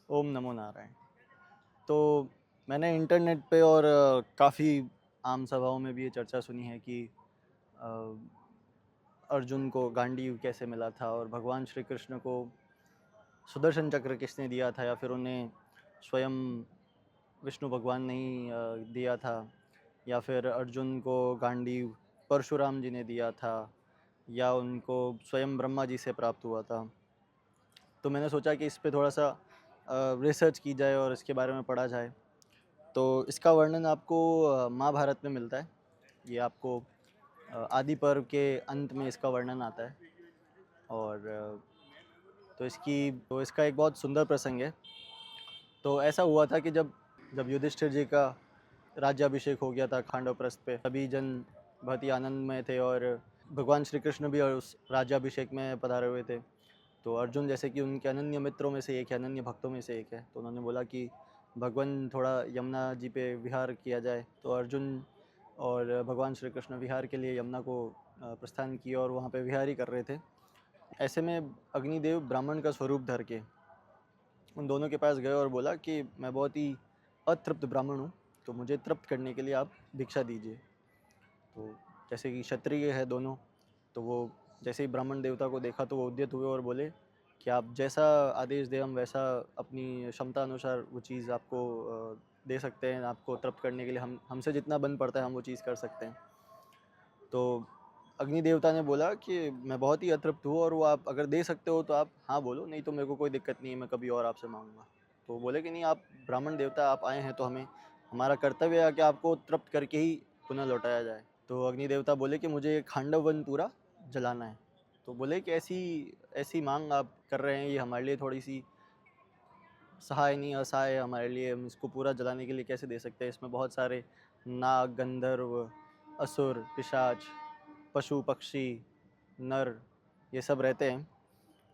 ओम नमो नारायण। तो मैंने इंटरनेट पे और काफ़ी आम सभाओं में भी ये चर्चा सुनी है कि अ, अर्जुन को गांडीव कैसे मिला था और भगवान श्री कृष्ण को सुदर्शन चक्र किसने दिया था, या फिर उन्हें स्वयं विष्णु भगवान ने ही दिया था, या फिर अर्जुन को गांडीव परशुराम जी ने दिया था, या उनको स्वयं ब्रह्मा जी से प्राप्त हुआ था। तो मैंने सोचा कि इस पे थोड़ा सा रिसर्च की जाए और इसके बारे में पढ़ा जाए। तो इसका वर्णन आपको महाभारत में मिलता है। ये आपको आदि पर्व के अंत में इसका वर्णन आता है। और तो इसका एक बहुत सुंदर प्रसंग है। तो ऐसा हुआ था कि जब जब युधिष्ठिर जी का राज्याभिषेक हो गया था खांडवप्रस्थ पे, सभी जन बहुत ही आनंद में थे और भगवान श्री कृष्ण भी उस राज्याभिषेक में पधारे हुए थे। तो अर्जुन जैसे कि उनके अनन्य मित्रों में से एक है, अनन्य भक्तों में से एक है, तो उन्होंने बोला कि भगवान थोड़ा यमुना जी पे विहार किया जाए। तो अर्जुन और भगवान श्री कृष्ण विहार के लिए यमुना को प्रस्थान किया और वहाँ पे विहार ही कर रहे थे। ऐसे में अग्निदेव ब्राह्मण का स्वरूप धर के उन दोनों के पास गए और बोला कि मैं बहुत ही अतृप्त ब्राह्मण हूँ, तो मुझे तृप्त करने के लिए आप भिक्षा दीजिए। तो जैसे कि क्षत्रिय है दोनों, तो वो जैसे ही ब्राह्मण देवता को देखा तो वो उद्यत हुए और बोले कि आप जैसा आदेश दें हम वैसा अपनी क्षमता अनुसार वो चीज़ आपको दे सकते हैं। आपको तृप्त करने के लिए हम हमसे जितना बन पड़ता है हम वो चीज़ कर सकते हैं। तो अग्नि देवता ने बोला कि मैं बहुत ही अतृप्त हूँ और वो आप अगर दे सकते हो तो आप हाँ बोलो, नहीं तो मेरे को कोई दिक्कत नहीं है, मैं कभी और आपसे मांगूंगा। तो वो बोले कि नहीं, आप ब्राह्मण देवता आप आए हैं तो हमें हमारा कर्तव्य है कि आपको तृप्त करके ही पुनः लौटाया जाए। तो अग्नि देवता बोले कि मुझे खांडव वन पूरा जलाना है। तो बोले कि ऐसी ऐसी मांग आप कर रहे हैं, ये हमारे लिए थोड़ी सी सहाय नहीं असहाय है हमारे लिए। हम इसको पूरा जलाने के लिए कैसे दे सकते हैं, इसमें बहुत सारे नाग, गंधर्व, असुर, पिशाच, पशु पक्षी, नर, ये सब रहते हैं।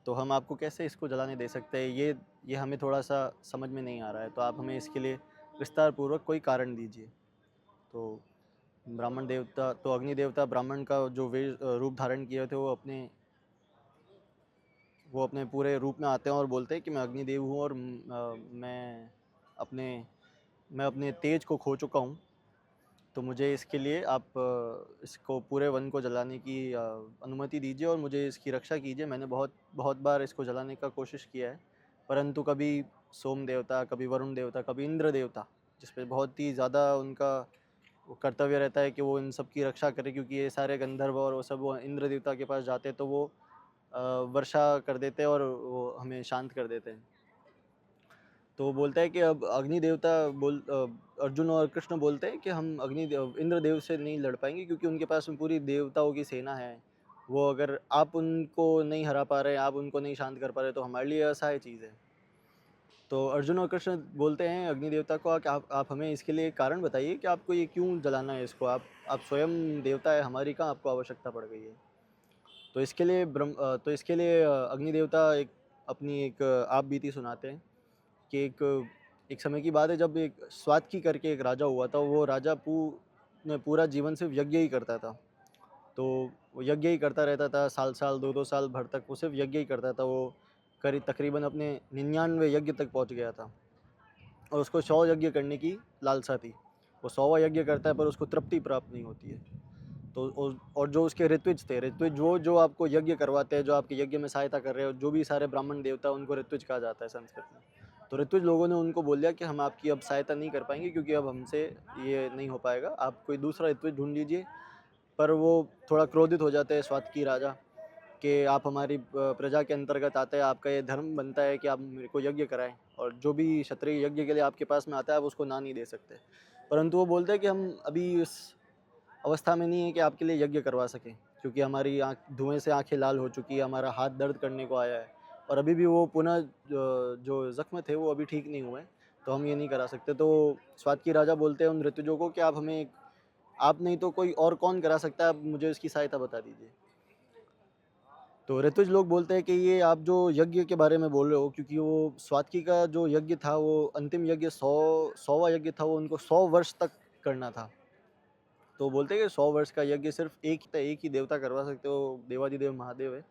तो हम आपको कैसे इसको जलाने दे सकते हैं, ये हमें थोड़ा सा समझ में नहीं आ रहा है। तो आप हमें इसके लिए विस्तार पूर्वक कोई कारण दीजिए। तो ब्राह्मण देवता तो अग्नि देवता ब्राह्मण का जो रूप धारण किए थे, वो अपने पूरे रूप में आते हैं और बोलते हैं कि मैं अग्निदेव हूँ और अपने मैं अपने तेज को खो चुका हूँ। तो मुझे इसके लिए आप इसको पूरे वन को जलाने की अनुमति दीजिए और मुझे इसकी रक्षा कीजिए। मैंने बहुत बहुत बार इसको जलाने का कोशिश किया है, परंतु कभी सोम देवता, कभी वरुण देवता, कभी इंद्र देवता, जिस पे बहुत ही ज़्यादा उनका वो कर्तव्य रहता है कि वो इन सब की रक्षा करें, क्योंकि ये सारे गंधर्व और वो सब वो इंद्र देवता के पास जाते हैं तो वो वर्षा कर देते हैं और वो हमें शांत कर देते हैं। तो वो बोलता है कि अब अग्नि देवता अर्जुन और कृष्ण बोलते हैं कि हम इंद्र देव से नहीं लड़ पाएंगे, क्योंकि उनके पास में पूरी देवताओं की सेना है। वो अगर आप उनको नहीं हरा पा रहे, आप उनको नहीं शांत कर पा रहे, तो हमारे लिए असहाय चीज़ है। तो अर्जुन और कृष्ण बोलते हैं अग्नि देवता को कि आप हमें इसके लिए कारण बताइए कि आपको ये क्यों जलाना है इसको। आप स्वयं देवता है, हमारी कहाँ आपको आवश्यकता पड़ गई है। तो इसके लिए अग्नि देवता एक आप बीती सुनाते हैं कि एक समय की बात है जब एक स्वात्की करके एक राजा हुआ था। वो राजा ने पूरा जीवन सिर्फ यज्ञ ही करता था। तो वो यज्ञ ही करता रहता था, साल साल 2-2 साल भर तक वो सिर्फ यज्ञ ही करता था। वो करीब तकरीबन अपने 99 यज्ञ तक पहुंच गया था और उसको 100 यज्ञ करने की लालसा थी। वो 100वां यज्ञ करता है पर उसको तृप्ति प्राप्त नहीं होती है। तो और जो उसके ऋत्विज थे, ऋत्विज वो जो आपको यज्ञ करवाते हैं, जो आपके यज्ञ में सहायता कर रहे हो, जो भी सारे ब्राह्मण देवता, उनको ऋत्विज कहा जाता है संस्कृत में। तो ऋत्विज लोगों ने उनको बोल दिया कि हम आपकी अब सहायता नहीं कर पाएंगे, क्योंकि अब हमसे ये नहीं हो पाएगा, आप कोई दूसरा ऋत्विज ढूंढ लीजिए। पर वो थोड़ा क्रोधित हो जाते हैं स्वात्की राजा कि आप हमारी प्रजा के अंतर्गत आते हैं, आपका ये धर्म बनता है कि आप मेरे को यज्ञ कराएं, और जो भी क्षत्रिय यज्ञ के लिए आपके पास में आता है आप उसको ना नहीं दे सकते। परंतु वो बोलते हैं कि हम अभी इस अवस्था में नहीं है कि आपके लिए यज्ञ करवा सकें, क्योंकि हमारी आँख धुएँ से आँखें लाल हो चुकी है, हमारा हाथ दर्द करने को आया है और अभी भी वो पुनः जो ज़ख्म थे वो अभी ठीक नहीं हुए, तो हम ये नहीं करा सकते। तो स्वात्की राजा बोलते हैं उन ऋतुजों को कि आप नहीं तो कोई और कौन करा सकता है, आप मुझे इसकी सहायता बता दीजिए। तो ऋतुज लोग बोलते हैं कि ये आप जो यज्ञ के बारे में बोल रहे हो, क्योंकि वो स्वात्की का जो यज्ञ था, वो अंतिम यज्ञ 100वां यज्ञ था, वो उनको 100 वर्ष तक करना था। तो बोलते हैं कि 100 वर्ष का यज्ञ सिर्फ एक ही देवता करवा सकते हो, देवाधिदेव महादेव है।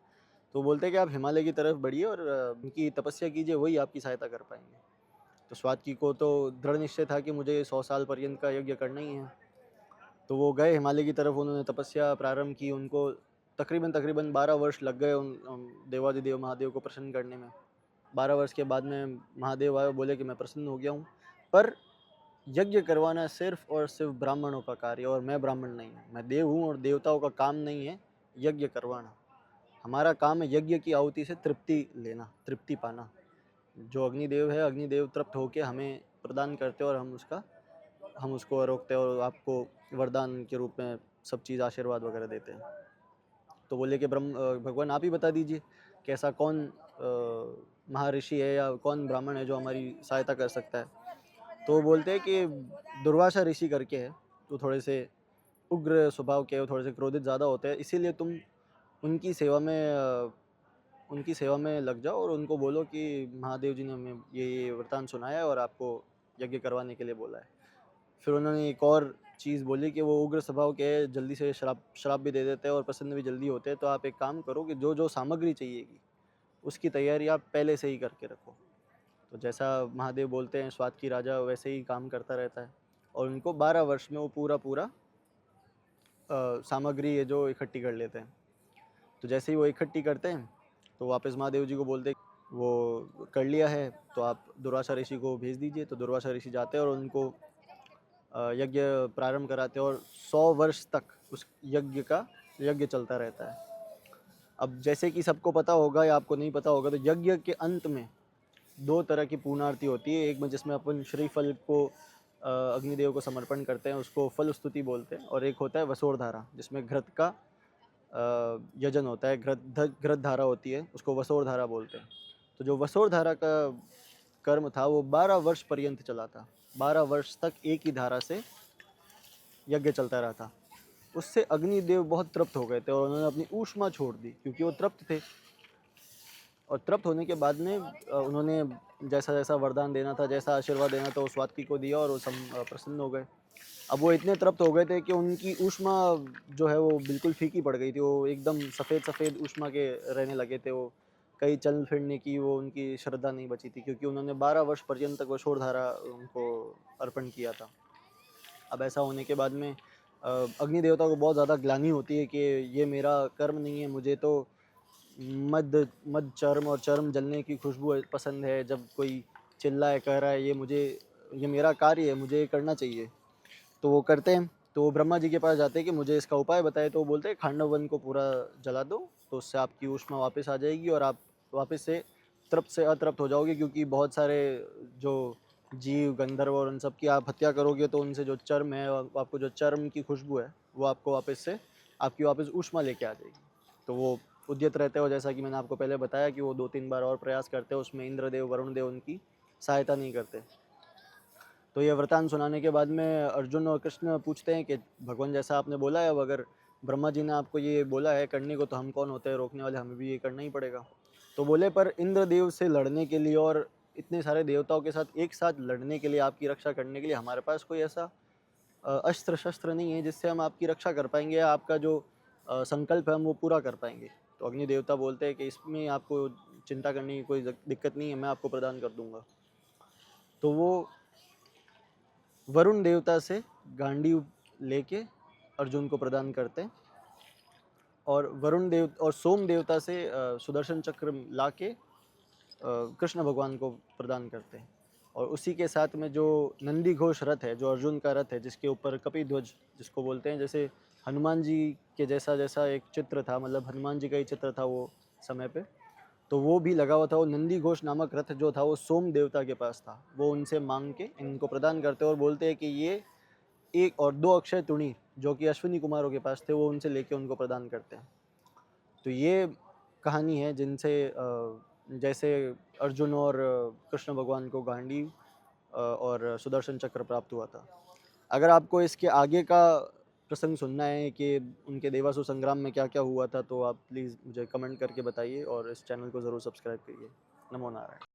तो बोलते हैं कि आप हिमालय की तरफ बढ़िए और उनकी तपस्या कीजिए, वही आपकी सहायता कर पाएंगे। तो स्वात्की को तो दृढ़ निश्चय था कि मुझे 100 साल पर्यंत का यज्ञ करना ही है। तो वो गए हिमालय की तरफ, उन्होंने तपस्या प्रारंभ की। उनको तकरीबन 12 वर्ष लग गए उन देवाधिदेव महादेव को प्रसन्न करने में। 12 वर्ष के बाद में महादेव आए, बोले कि मैं प्रसन्न हो गया हूँ, पर यज्ञ करवाना सिर्फ और सिर्फ ब्राह्मणों का कार्य, और मैं ब्राह्मण नहीं हूँ, मैं देव हूँ, और देवताओं का काम नहीं है यज्ञ करवाना। हमारा काम है यज्ञ की आहुति से तृप्ति लेना, तृप्ति पाना। जो अग्निदेव है, अग्निदेव तृप्त होकर हमें प्रदान करते हैं, और हम उसको रोकते हैं और आपको वरदान के रूप में सब चीज़ आशीर्वाद वगैरह देते हैं। तो बोले कि भगवान आप ही बता दीजिए कि ऐसा कौन महर्षि है या कौन ब्राह्मण है जो हमारी सहायता कर सकता है। तो वो बोलते हैं कि दुर्वासा ऋषि करके है, तो थोड़े से उग्र स्वभाव के, थोड़े से क्रोधित ज़्यादा होते हैं, इसीलिए तुम उनकी सेवा में लग जाओ और उनको बोलो कि महादेव जी ने हमें ये वरदान सुनाया है और आपको यज्ञ करवाने के लिए बोला है। फिर उन्होंने एक और चीज़ बोली कि वो उग्र स्वभाव के हैं, जल्दी से श्राप भी दे देते हैं और प्रसन्न भी जल्दी होते हैं। तो आप एक काम करो कि जो जो सामग्री चाहिएगी उसकी तैयारी आप पहले से ही करके रखो। तो जैसा महादेव बोलते हैं, स्वात्की राजा वैसे ही काम करता रहता है, और उनको 12 वर्ष में वो पूरा सामग्री है जो इकट्ठी कर लेते हैं। तो जैसे ही वो इकट्ठी करते हैं तो वापस महादेव जी को बोलते हैं वो कर लिया है, तो आप दुर्वासा ऋषि को भेज दीजिए। तो दुर्वासा ऋषि जाते हैं और उनको यज्ञ प्रारंभ कराते हैं, और 100 वर्ष तक उस यज्ञ चलता रहता है। अब जैसे कि सबको पता होगा या आपको नहीं पता होगा, तो यज्ञ के अंत में 2 तरह की पूर्णार्ति होती है। एक में जिसमें अपन श्रीफल को अग्निदेव को समर्पण करते हैं, उसको फल स्तुति बोलते हैं, और एक होता है वसोर धारा, जिसमें घृत का यजन होता है, घृत धारा होती है, उसको वसोर धारा बोलते हैं। तो जो वसोर धारा का कर्म था वो 12 वर्ष पर्यंत चला था। 12 वर्ष तक एक ही धारा से यज्ञ चलता रहा था। उससे अग्निदेव बहुत तृप्त हो गए थे और उन्होंने अपनी ऊष्मा छोड़ दी, क्योंकि वो तृप्त थे। और तृप्त होने के बाद में उन्होंने जैसा जैसा वरदान देना था, जैसा आशीर्वाद देना था, वो स्वात्की को दिया और वो सब प्रसन्न हो गए। अब वो इतने तृप्त हो गए थे कि उनकी ऊष्मा जो है वो बिल्कुल फीकी पड़ गई थी। वो एकदम सफ़ेद ऊष्मा के रहने लगे थे। वो कहीं चल फिरने की वो उनकी श्रद्धा नहीं बची थी, क्योंकि उन्होंने 12 वर्ष पर्यंत तक वो शोरधारा उनको अर्पण किया था। अब ऐसा होने के बाद में अग्नि देवता को बहुत ज़्यादा ग्लानि होती है कि ये मेरा कर्म नहीं है, मुझे तो मद चर्म और चर्म जलने की खुशबू पसंद है। जब कोई चिल्लाए कह रहा है ये मेरा कार्य है, मुझे ये करना चाहिए, तो वो करते हैं। तो वो ब्रह्मा जी के पास जाते हैं कि मुझे इसका उपाय बताए। तो वो बोलते हैं खांडव वन को पूरा जला दो, तो उससे आपकी ऊष्मा वापस आ जाएगी और आप वापस से तृप्त से अतृप्त हो जाओगे। क्योंकि बहुत सारे जो जीव गंधर्व और उन सब की आप हत्या करोगे, तो उनसे जो चर्म है, आपको जो चर्म की खुशबू है, वो आपको आपकी वापस ऊष्मा लेके आ जाएगी। तो वो उद्यत रहते हो, जैसा कि मैंने आपको पहले बताया कि वो 2-3 बार और प्रयास करते हैं, उसमें इंद्रदेव वरुण देव उनकी सहायता नहीं करते। तो ये वरदान सुनाने के बाद में अर्जुन और कृष्ण पूछते हैं कि भगवान जैसा आपने बोला है, अब अगर ब्रह्मा जी ने आपको ये बोला है करने को, तो हम कौन होते हैं रोकने वाले, हमें भी ये करना ही पड़ेगा। तो बोले पर इंद्रदेव से लड़ने के लिए और इतने सारे देवताओं के साथ एक साथ लड़ने के लिए, आपकी रक्षा करने के लिए हमारे पास कोई ऐसा अस्त्र शस्त्र नहीं है जिससे हम आपकी रक्षा कर पाएंगे या आपका जो संकल्प है हम वो पूरा कर पाएंगे। तो अग्नि देवता बोलते हैं कि इसमें आपको चिंता करने की कोई दिक्कत नहीं है, मैं आपको प्रदान कर दूंगा। तो वो वरुण देवता से गांडीव लेके अर्जुन को प्रदान करते हैं, और वरुण देव और सोम देवता से सुदर्शन चक्र लाके कृष्ण भगवान को प्रदान करते हैं। और उसी के साथ में जो नंदी घोष रथ है, जो अर्जुन का रथ है, जिसके ऊपर कपिध्वज जिसको बोलते हैं, जैसे हनुमान जी के जैसा एक चित्र था, मतलब हनुमान जी का ही चित्र था वो समय पे, तो वो भी लगा हुआ था। वो नंदी घोष नामक रथ जो था वो सोम देवता के पास था। वो उनसे मांग के इनको प्रदान करते हैं और बोलते हैं कि ये 1 और 2 अक्षय तुणी जो कि अश्विनी कुमारों के पास थे, वो उनसे लेके उनको प्रदान करते हैं। तो ये कहानी है जिनसे जैसे अर्जुन और कृष्ण भगवान को गांडीव और सुदर्शन चक्र प्राप्त हुआ था। अगर आपको इसके आगे का प्रसंग सुनना है कि उनके देवासुर संग्राम में क्या क्या हुआ था, तो आप प्लीज़ मुझे कमेंट करके बताइए और इस चैनल को ज़रूर सब्सक्राइब करिए। नमो नारायण।